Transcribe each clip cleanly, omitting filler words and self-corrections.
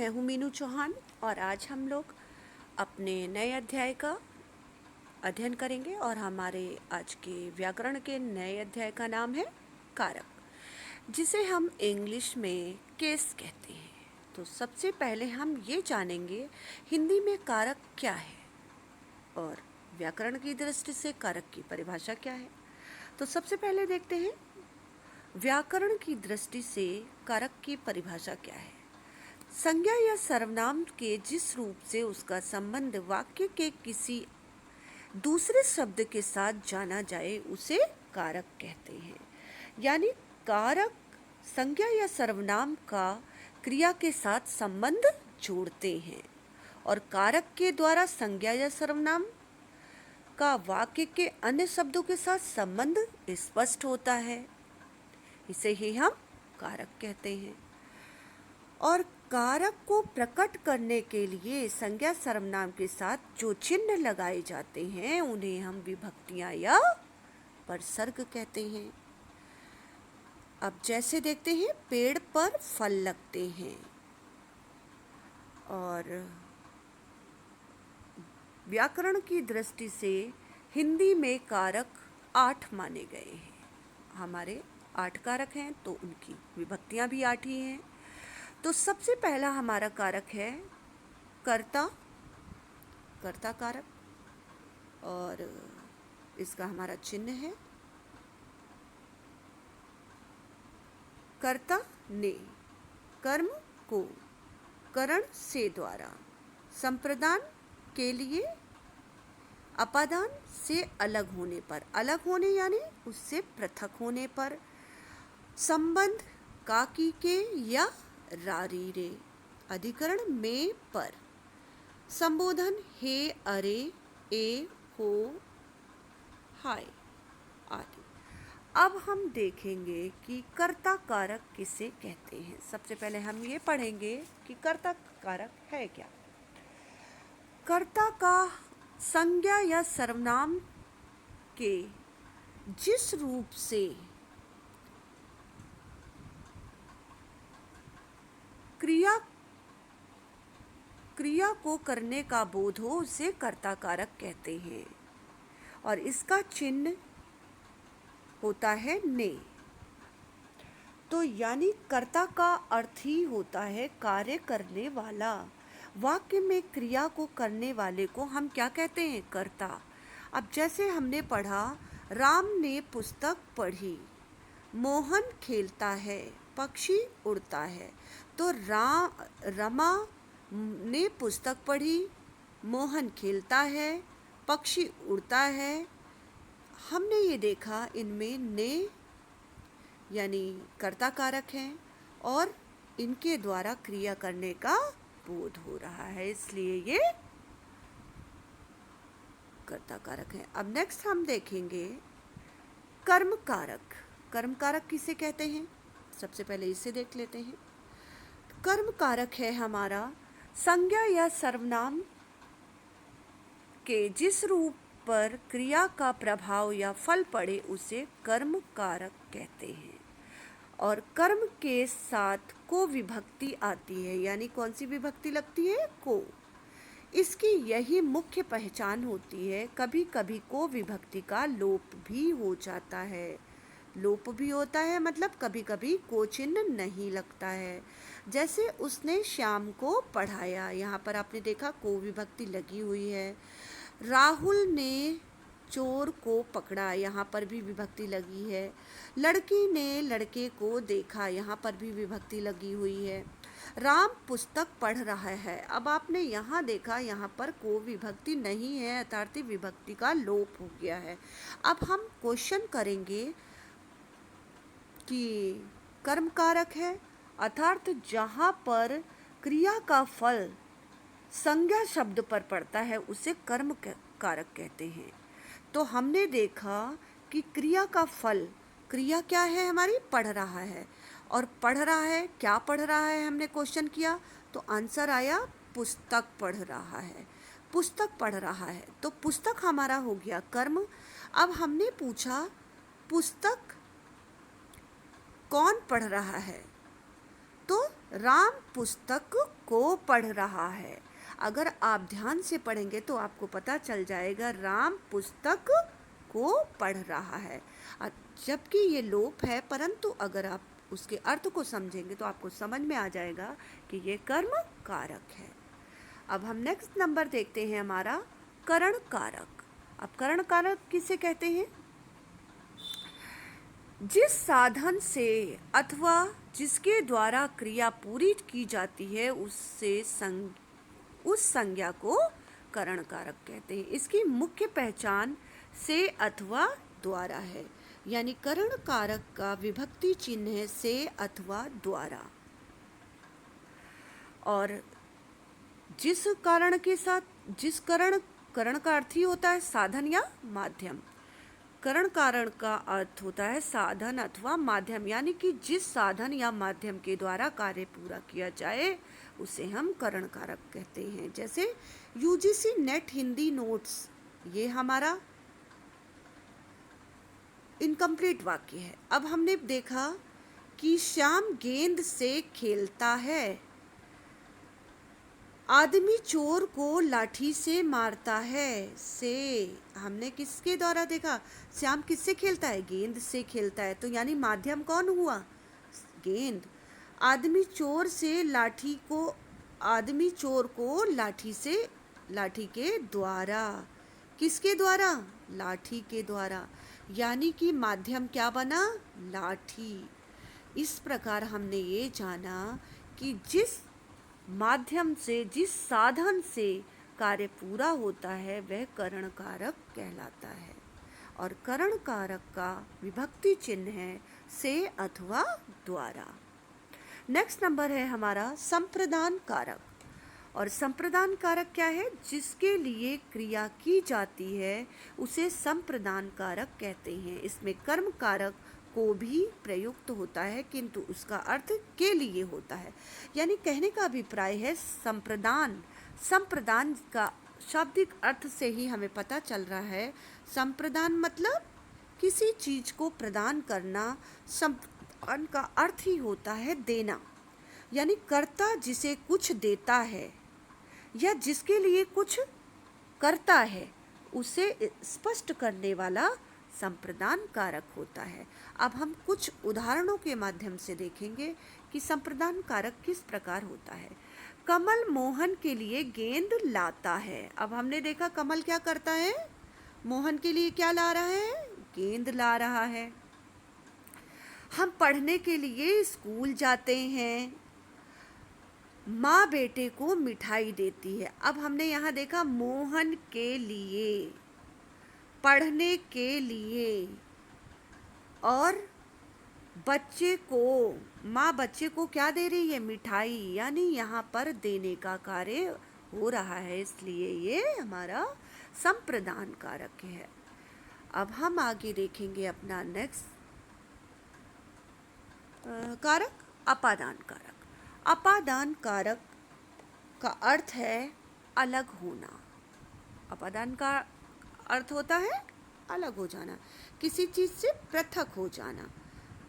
मैं हूँ मीनू चौहान और आज हम लोग अपने नए अध्याय का अध्ययन करेंगे और हमारे आज के व्याकरण के नए अध्याय का नाम है कारक, जिसे हम इंग्लिश में केस कहते हैं। तो सबसे पहले हम ये जानेंगे हिंदी में कारक क्या है और व्याकरण की दृष्टि से कारक की परिभाषा क्या है। तो सबसे पहले देखते हैं व्याकरण की दृष्टि से कारक की परिभाषा क्या है। संज्ञा या सर्वनाम के जिस रूप से उसका संबंध वाक्य के किसी दूसरे शब्द के साथ जाना जाए उसे कारक कहते हैं। यानी कारक संज्ञा या सर्वनाम का क्रिया के साथ संबंध जोड़ते हैं और कारक के द्वारा संज्ञा या सर्वनाम का वाक्य के अन्य शब्दों के साथ संबंध स्पष्ट होता है। इसे ही हम कारक कहते हैं। और कारक को प्रकट करने के लिए संज्ञा सर्वनाम के साथ जो चिन्ह लगाए जाते हैं उन्हें हम विभक्तियां या परसर्ग कहते हैं। अब जैसे देखते हैं पेड़ पर फल लगते हैं और व्याकरण की दृष्टि से हिंदी में कारक 8 माने गए हैं। हमारे 8 कारक हैं तो उनकी विभक्तियां भी 8 ही हैं। तो सबसे पहला हमारा कारक है कर्ता, कर्ता कारक और इसका हमारा चिन्ह है कर्ता ने कर्म को करण से द्वारा संप्रदान के लिए अपादान से अलग होने पर, अलग होने यानी उससे पृथक होने पर, संबंध काकी के या रारी रे अधिकरण में पर, संबोधन हे अरे ए हो हाय आदि। अब हम देखेंगे कि कर्ता कारक किसे कहते हैं। सबसे पहले हम ये पढ़ेंगे कि कर्ता कारक है क्या। कर्ता का संज्ञा या सर्वनाम के जिस रूप से क्रिया को करने का बोध हो उसे कर्ता कारक कहते हैं और इसका चिन्ह होता है ने। तो यानी कर्ता का अर्थ ही होता है कार्य करने वाला। वाक्य में क्रिया को करने वाले को हम क्या कहते हैं? कर्ता। अब जैसे हमने पढ़ा राम ने पुस्तक पढ़ी, मोहन खेलता है, पक्षी उड़ता है। तो रमा ने पुस्तक पढ़ी, मोहन खेलता है, पक्षी उड़ता है। हमने ये देखा इनमें ने यानी कर्ता कारक हैं और इनके द्वारा क्रिया करने का बोध हो रहा है, इसलिए ये कर्ता कारक हैं। अब नेक्स्ट हम देखेंगे कर्म कारक। कर्म कारक किसे कहते हैं? सबसे पहले इसे देख लेते हैं। कर्म कारक है हमारा संज्ञा या सर्वनाम के जिस रूप पर क्रिया का प्रभाव या फल पड़े उसे कर्म कारक कहते हैं। और कर्म के साथ को विभक्ति आती है, यानी कौन सी विभक्ति लगती है? को। इसकी यही मुख्य पहचान होती है। कभी कभी को विभक्ति का लोप भी हो जाता है। लोप भी होता है मतलब कभी कभी को चिन्ह नहीं लगता है। जैसे उसने श्याम को पढ़ाया, यहाँ पर आपने देखा को विभक्ति लगी हुई है। राहुल ने चोर को पकड़ा, यहाँ पर भी विभक्ति लगी है। लड़की ने लड़के को देखा, यहाँ पर भी विभक्ति लगी हुई है। राम पुस्तक पढ़ रहा है। अब आपने यहाँ देखा यहाँ पर को विभक्ति नहीं है अर्थात विभक्ति का लोप हो गया है। अब हम क्वेश्चन करेंगे कि कर्म कारक है अर्थात जहाँ पर क्रिया का फल संज्ञा शब्द पर पड़ता है उसे कर्म कारक कहते हैं। तो हमने देखा कि क्रिया का फल, क्रिया क्या है हमारी? पढ़ रहा है। और पढ़ रहा है, क्या पढ़ रहा है हमने क्वेश्चन किया तो आंसर आया पुस्तक पढ़ रहा है। पुस्तक पढ़ रहा है तो पुस्तक हमारा हो गया कर्म। अब हमने पूछा पुस्तक कौन पढ़ रहा है तो राम पुस्तक को पढ़ रहा है। अगर आप ध्यान से पढ़ेंगे तो आपको पता चल जाएगा राम पुस्तक को पढ़ रहा है, जबकि ये लोप है, परंतु अगर आप उसके अर्थ को समझेंगे तो आपको समझ में आ जाएगा कि ये कर्म कारक है। अब हम नेक्स्ट नंबर देखते हैं हमारा करण कारक। अब करण कारक किसे कहते हैं? जिस साधन से अथवा जिसके द्वारा क्रिया पूरी की जाती है उस संज्ञा को करण कारक कहते हैं। इसकी मुख्य पहचान से अथवा द्वारा है, यानी करण कारक का विभक्ति चिन्ह है से अथवा द्वारा। और जिस कारण के साथ जिस करण का अर्थ ही होता है साधन या माध्यम। करण कारण का अर्थ होता है साधन अथवा माध्यम, यानी कि जिस साधन या माध्यम के द्वारा कार्य पूरा किया जाए उसे हम करण कारक कहते हैं। जैसे यूजीसी नेट हिंदी नोट्स, ये हमारा इनकम्प्लीट वाक्य है। अब हमने देखा कि श्याम गेंद से खेलता है, आदमी चोर को लाठी से मारता है। से हमने किसके द्वारा देखा? श्याम किससे खेलता है? गेंद से खेलता है, तो यानी माध्यम कौन हुआ? गेंद। आदमी चोर को लाठी के द्वारा। किसके द्वारा? लाठी के द्वारा, यानी कि माध्यम क्या बना? लाठी। इस प्रकार हमने ये जाना कि जिस माध्यम से, जिस साधन से कार्य पूरा होता है वह करण कारक कहलाता है। और करण कारक का विभक्ति चिन्ह है से अथवा द्वारा। नेक्स्ट नंबर है हमारा संप्रदान कारक। और संप्रदान कारक क्या है? जिसके लिए क्रिया की जाती है उसे संप्रदान कारक कहते हैं। इसमें कर्म कारक को भी प्रयुक्त होता है, किंतु उसका अर्थ के लिए होता है। यानी कहने का अभिप्राय है संप्रदान का शाब्दिक अर्थ से ही हमें पता चल रहा है। संप्रदान मतलब किसी चीज को प्रदान करना। संप्रदान का अर्थ ही होता है देना, यानी कर्ता जिसे कुछ देता है या जिसके लिए कुछ करता है उसे स्पष्ट करने वाला संप्रदान कारक होता है। अब हम कुछ उदाहरणों के माध्यम से देखेंगे कि संप्रदान कारक किस प्रकार होता है। कमल मोहन के लिए गेंद लाता है। अब हमने देखा कमल क्या करता है? मोहन के लिए क्या ला रहा है? गेंद ला रहा है। हम पढ़ने के लिए स्कूल जाते हैं, माँ बेटे को मिठाई देती है। अब हमने यहाँ देखा मोहन के लिए, पढ़ने के लिए, और माँ बच्चे को क्या दे रही है? मिठाई, यानी यहाँ पर देने का कार्य हो रहा है, इसलिए ये हमारा संप्रदान कारक है। अब हम आगे देखेंगे अपना नेक्स्ट कारक अपादान कारक। अपादान कारक का अर्थ है अलग होना। अपादान का अर्थ होता है अलग हो जाना, किसी चीज से पृथक हो जाना।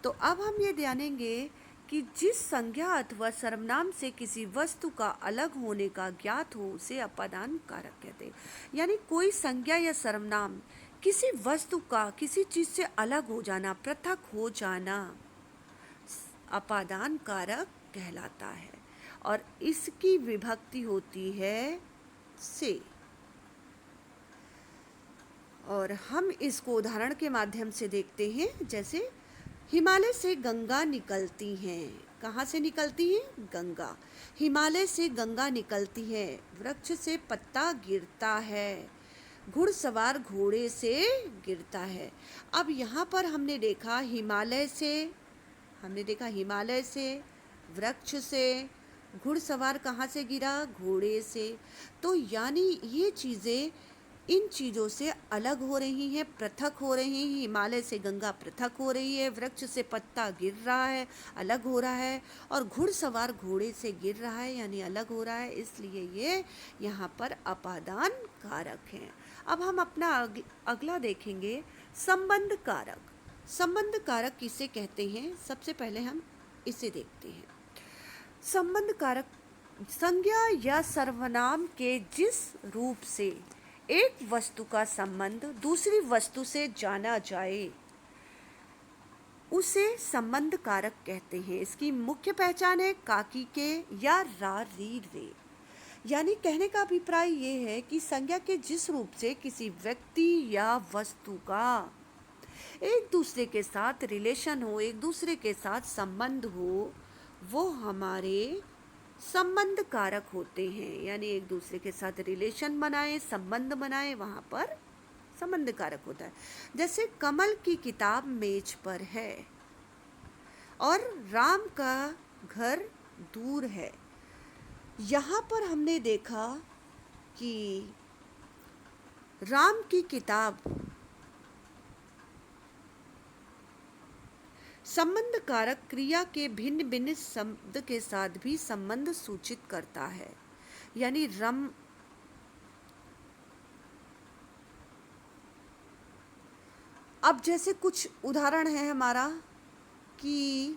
तो अब हम ये जानेंगे कि जिस संज्ञा अथवा सर्वनाम से किसी वस्तु का अलग होने का ज्ञात हो उसे अपादान कारक कहते हैं। यानी कोई संज्ञा या सर्वनाम किसी वस्तु का किसी चीज से अलग हो जाना, पृथक हो जाना, अपादान कारक कहलाता है। और इसकी विभक्ति होती है से। और हम इसको उदाहरण के माध्यम से देखते हैं। जैसे हिमालय से गंगा निकलती हैं। कहाँ से निकलती हैं? गंगा। हिमालय से गंगा निकलती है। वृक्ष से पत्ता गिरता है। घुड़सवार घोड़े से गिरता है। अब यहाँ पर हमने देखा हिमालय से, वृक्ष से, घुड़सवार कहाँ से गिरा? घोड़े से। तो यानी ये चीज़ें इन चीज़ों से अलग हो रही हैं, पृथक हो रही हैं। हिमालय से गंगा पृथक हो रही है, वृक्ष से पत्ता गिर रहा है, अलग हो रहा है, और घुड़सवार घोड़े से गिर रहा है यानी अलग हो रहा है, इसलिए ये यहाँ पर अपादान कारक हैं। अब हम अपना अगला देखेंगे संबंध कारक। संबंध कारक किसे कहते हैं? सबसे पहले हम इसे देखते हैं। संबंध कारक संज्ञा या सर्वनाम के जिस रूप से एक वस्तु का संबंध दूसरी वस्तु से जाना जाए उसे संबंध कारक कहते हैं। इसकी मुख्य पहचान है काकी के या रा री रे। यानी कहने का अभिप्राय ये है कि संज्ञा के जिस रूप से किसी व्यक्ति या वस्तु का एक दूसरे के साथ रिलेशन हो, एक दूसरे के साथ संबंध हो, वो हमारे संबंध कारक होते हैं। यानी एक दूसरे के साथ रिलेशन बनाए, संबंध बनाए, वहाँ पर संबंध कारक होता है। जैसे कमल की किताब मेज पर है और राम का घर दूर है। यहाँ पर हमने देखा कि राम की किताब संबंध कारक क्रिया के भिन्न भिन्न शब्द के साथ भी संबंध सूचित करता है। यानी रम अब जैसे कुछ उदाहरण है हमारा कि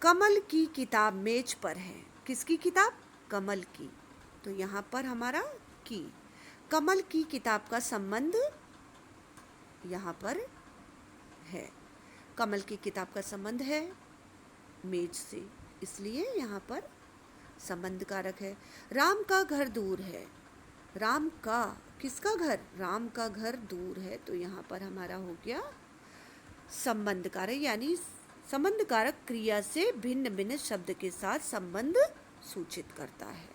कमल की किताब मेज पर है। किसकी किताब? कमल की। तो यहाँ पर हमारा की कमल की किताब का संबंध यहाँ पर है। कमल की किताब का संबंध है मेज से, इसलिए यहाँ पर संबंध कारक है। राम का घर दूर है। राम का किसका घर? राम का घर दूर है। तो यहाँ पर हमारा हो गया संबंध कारक, यानी संबंध कारक क्रिया से भिन्न भिन्न शब्द के साथ संबंध सूचित करता है।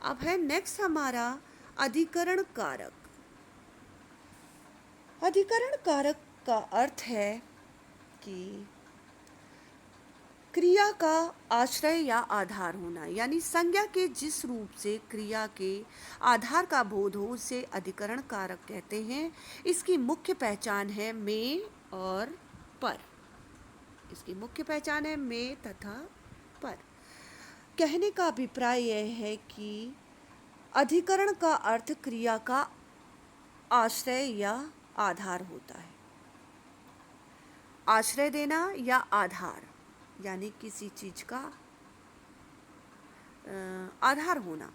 अब है नेक्स्ट हमारा अधिकरण कारक। अधिकरण कारक का अर्थ है कि क्रिया का आश्रय या आधार होना। यानी संज्ञा के जिस रूप से क्रिया के आधार का बोध हो उसे अधिकरण कारक कहते हैं। इसकी मुख्य पहचान है में और पर। इसकी मुख्य पहचान है में तथा पर। कहने का अभिप्राय यह है कि अधिकरण का अर्थ क्रिया का आश्रय या आधार होता है। आश्रय देना या आधार, यानी किसी चीज का आधार होना।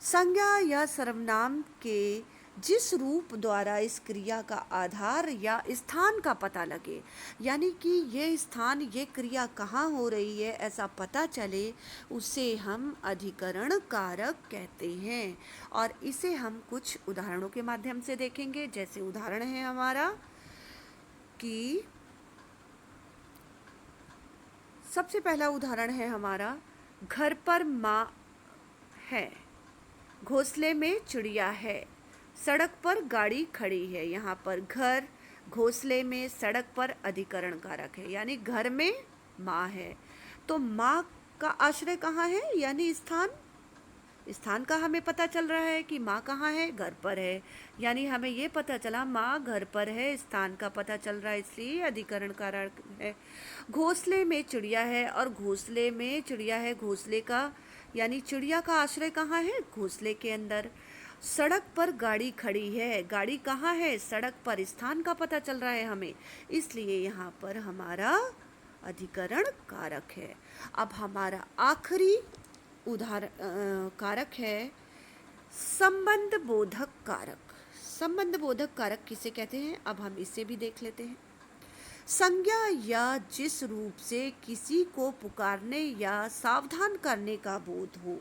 संज्ञा या सर्वनाम के जिस रूप द्वारा इस क्रिया का आधार या स्थान का पता लगे, यानी कि ये स्थान, ये क्रिया कहाँ हो रही है ऐसा पता चले, उसे हम अधिकरण कारक कहते हैं। और इसे हम कुछ उदाहरणों के माध्यम से देखेंगे। जैसे उदाहरण है हमारा कि सबसे पहला उदाहरण है हमारा घर पर माँ है, घोंसले में चिड़िया है, सड़क पर गाड़ी खड़ी है। यहाँ पर घर, घोंसले में, सड़क पर अधिकरण कारक है। यानी घर में माँ है तो माँ का आश्रय कहाँ है, यानी स्थान। स्थान का हमें पता चल रहा है कि माँ कहाँ है, घर पर है। यानी हमें ये पता चला माँ घर पर है, स्थान का पता चल रहा है, इसलिए अधिकरण कारक है। घोंसले में चिड़िया है और घोंसले में चिड़िया है, घोंसले का यानी चिड़िया का आश्रय कहाँ है, घोंसले के अंदर। सड़क पर गाड़ी खड़ी है, गाड़ी कहाँ है, सड़क पर, स्थान का पता चल रहा है हमें, इसलिए यहाँ पर हमारा अधिकरण कारक है। अब हमारा आखिरी उदाहरण कारक है संबंध बोधक कारक। संबंध बोधक कारक किसे कहते हैं, अब हम इसे भी देख लेते हैं। संज्ञा या जिस रूप से किसी को पुकारने या सावधान करने का बोध हो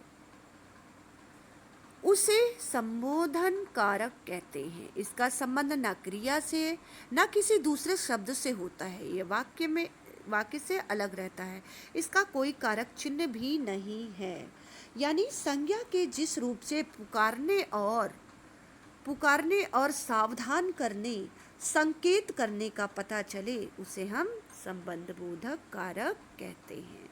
उसे संबोधन कारक कहते हैं। इसका संबंध न क्रिया से न किसी दूसरे शब्द से होता है। यह वाक्य से अलग रहता है। इसका कोई कारक चिन्ह भी नहीं है। यानी संज्ञा के जिस रूप से पुकारने और सावधान करने, संकेत करने का पता चले, उसे हम संबंध बोधक कारक कहते हैं।